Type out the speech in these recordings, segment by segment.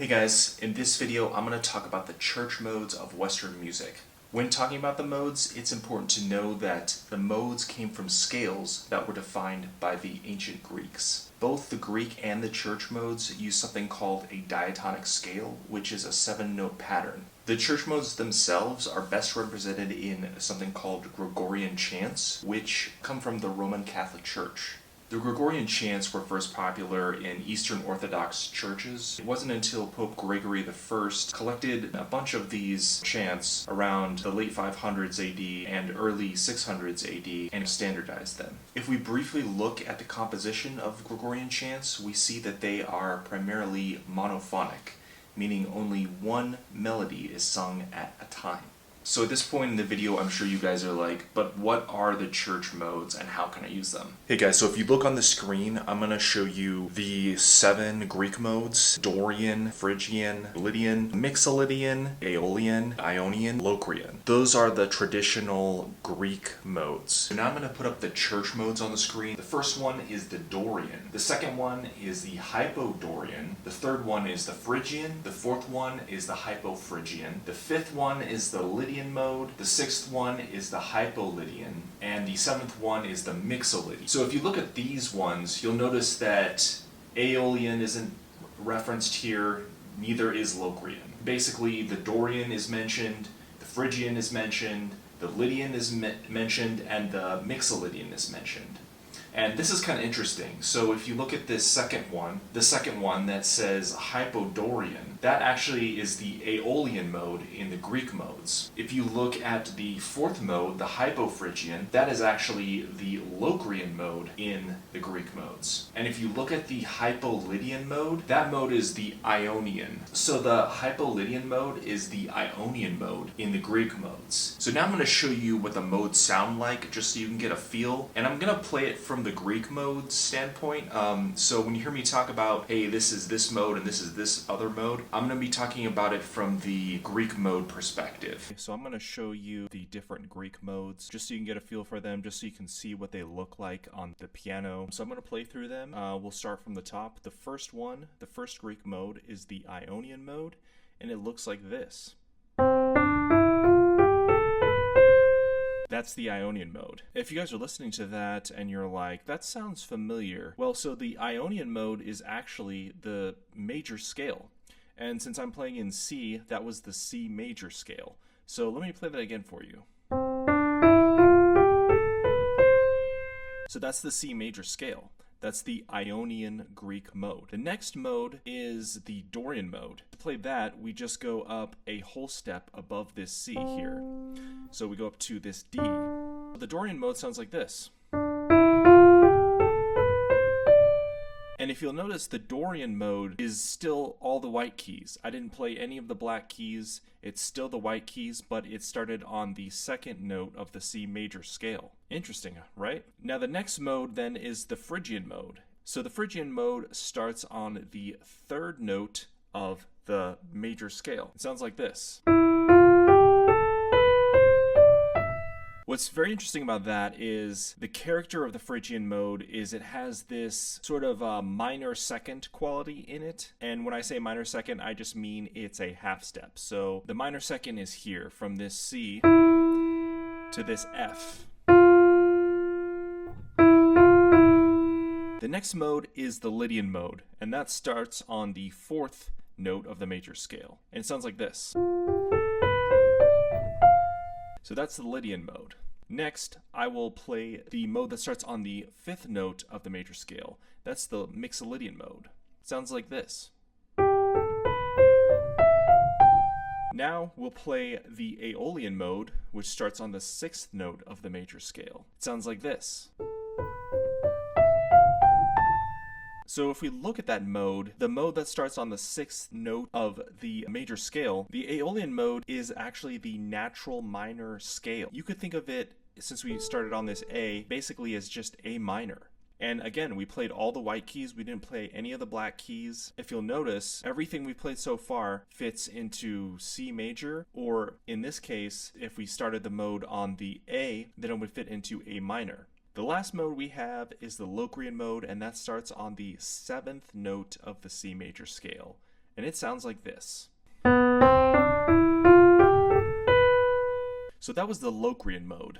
Hey guys, in this video I'm going to talk about the church modes of Western music. When talking about the modes, it's important to know that the modes came from scales that were defined by the ancient Greeks. Both the Greek and the church modes use something called a diatonic scale, which is a 7-note pattern. The church modes themselves are best represented in something called Gregorian Chants, which come from the Roman Catholic Church. The Gregorian chants were first popular in Eastern Orthodox churches. It wasn't until Pope Gregory I collected a bunch of these chants around the late 500s AD and early 600s AD and standardized them. If we briefly look at the composition of Gregorian chants, we see that they are primarily monophonic, meaning only one melody is sung at a time. So at this point in the video, I'm sure you guys are like, but what are the church modes and how can I use them? Hey guys, so if you look on the screen, I'm going to show you the 7 Greek modes: Dorian, Phrygian, Lydian, Mixolydian, Aeolian, Ionian, Locrian. Those are the traditional Greek modes. So now I'm going to put up the church modes on the screen. The first one is the Dorian. The second one is the Hypodorian. The third one is the Phrygian. The fourth one is the Hypophrygian. The fifth one is the Lydian mode, the sixth one is the Hypolydian, and the seventh one is the Mixolydian. So if you look at these ones, you'll notice that Aeolian isn't referenced here, neither is Locrian. Basically, the Dorian is mentioned, the Phrygian is mentioned, the Lydian is mentioned, and the Mixolydian is mentioned. And this is kind of interesting. So if you look at this second one, the second one that says Hypodorian, that actually is the Aeolian mode in the Greek modes. If you look at the fourth mode, the Hypophrygian, that is actually the Locrian mode in the Greek modes. And if you look at the Hypolydian mode, that mode is the Ionian. So the Hypolydian mode is the Ionian mode in the Greek modes. So now I'm going to show you what the modes sound like, just so you can get a feel. And I'm going to play it from the Greek mode standpoint. So when you hear me talk about, hey, this is this mode and this is this other mode, I'm going to be talking about it from the Greek mode perspective. So I'm going to show you the different Greek modes, just so you can get a feel for them, just so you can see what they look like on the piano. So I'm going to play through them. We'll start from the top. The first one, the first Greek mode, is the Ionian mode, and it looks like this. That's the Ionian mode. If you guys are listening to that and you're like, that sounds familiar, well, so the Ionian mode is actually the major scale. And since I'm playing in C, that was the C major scale. So let me play that again for you. So that's the C major scale. That's the Ionian Greek mode. The next mode is the Dorian mode. To play that, we just go up a whole step above this C here. So we go up to this D. The Dorian mode sounds like this. And if you'll notice, the Dorian mode is still all the white keys. I didn't play any of the black keys. It's still the white keys, but it started on the second note of the C major scale. Interesting, right? Now the next mode then is the Phrygian mode. So the Phrygian mode starts on the third note of the major scale. It sounds like this. What's very interesting about that is the character of the Phrygian mode is it has this sort of minor second quality in it. And when I say minor second, I just mean it's a half step. So the minor second is here from this C to this F. The next mode is the Lydian mode, and that starts on the fourth note of the major scale. And it sounds like this. So that's the Lydian mode. Next, I will play the mode that starts on the fifth note of the major scale. That's the Mixolydian mode. It sounds like this. Now we'll play the Aeolian mode, which starts on the sixth note of the major scale. It sounds like this. So if we look at that mode, the mode that starts on the sixth note of the major scale, the Aeolian mode is actually the natural minor scale. You could think of it, since we started on this A, basically as just A minor. And again, we played all the white keys, we didn't play any of the black keys. If you'll notice, everything we played so far fits into C major, or in this case, if we started the mode on the A, then it would fit into A minor. The last mode we have is the Locrian mode, and that starts on the seventh note of the C major scale. and it sounds like this. So that was the Locrian mode.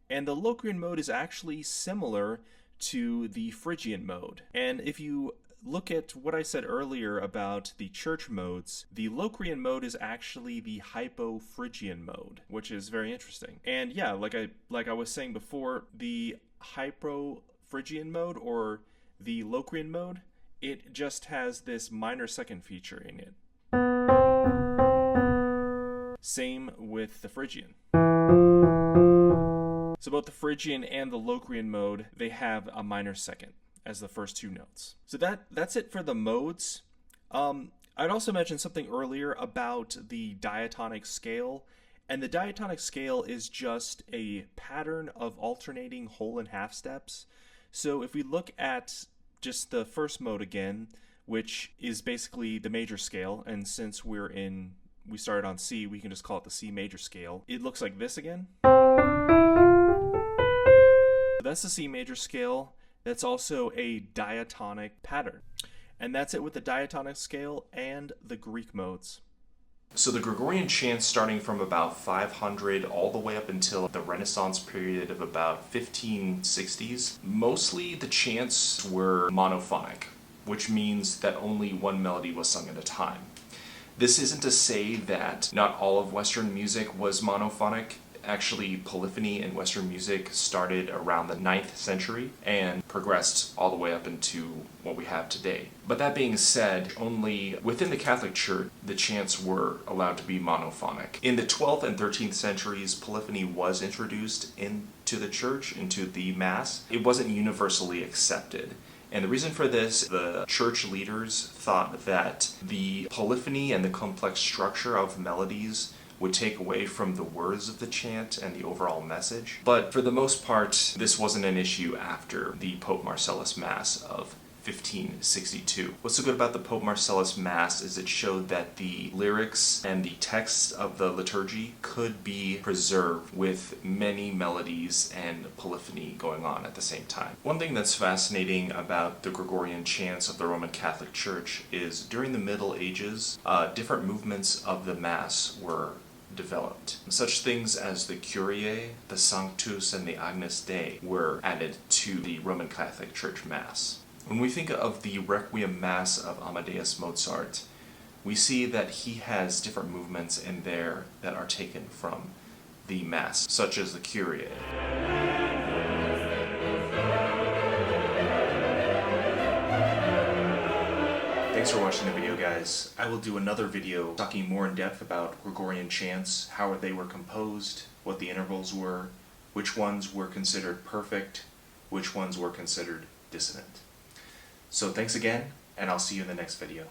And the Locrian mode is actually similar to the Phrygian mode. And if you look at what I said earlier about the church modes, the Locrian mode is actually the Hypo-Phrygian mode, which is very interesting. And yeah, like I was saying before, the Hypo-Phrygian mode or the Locrian mode, it just has this minor second feature in it. Same with the Phrygian. So both the Phrygian and the Locrian mode, they have a minor second as the first two notes. So that's it for the modes. I'd also mentioned something earlier about the diatonic scale, and the diatonic scale is just a pattern of alternating whole and half steps. So if we look at just the first mode again, which is basically the major scale, and since we started on C, we can just call it the C major scale. It looks like this again. That's the C major scale. That's also a diatonic pattern. And that's it with the diatonic scale and the Greek modes. So the Gregorian chants, starting from about 500 all the way up until the Renaissance period of about 1560s, mostly the chants were monophonic, which means that only one melody was sung at a time. This isn't to say that not all of Western music was monophonic. Actually, polyphony in Western music started around the 9th century and progressed all the way up into what we have today. But that being said, only within the Catholic Church, the chants were allowed to be monophonic. In the 12th and 13th centuries, polyphony was introduced into the church, into the Mass. It wasn't universally accepted. And the reason for this, the church leaders thought that the polyphony and the complex structure of melodies would take away from the words of the chant and the overall message. But for the most part, this wasn't an issue after the Pope Marcellus Mass of 1562. What's so good about the Pope Marcellus Mass is it showed that the lyrics and the text of the liturgy could be preserved with many melodies and polyphony going on at the same time. One thing that's fascinating about the Gregorian chants of the Roman Catholic Church is during the Middle Ages, different movements of the Mass were developed. Such things as the Kyrie, the Sanctus, and the Agnus Dei were added to the Roman Catholic Church Mass. When we think of the Requiem Mass of Amadeus Mozart, we see that he has different movements in there that are taken from the Mass, such as the Kyrie. Thanks for watching the video, guys. I will do another video talking more in depth about Gregorian chants, how they were composed, what the intervals were, which ones were considered perfect, which ones were considered dissonant. So thanks again, and I'll see you in the next video.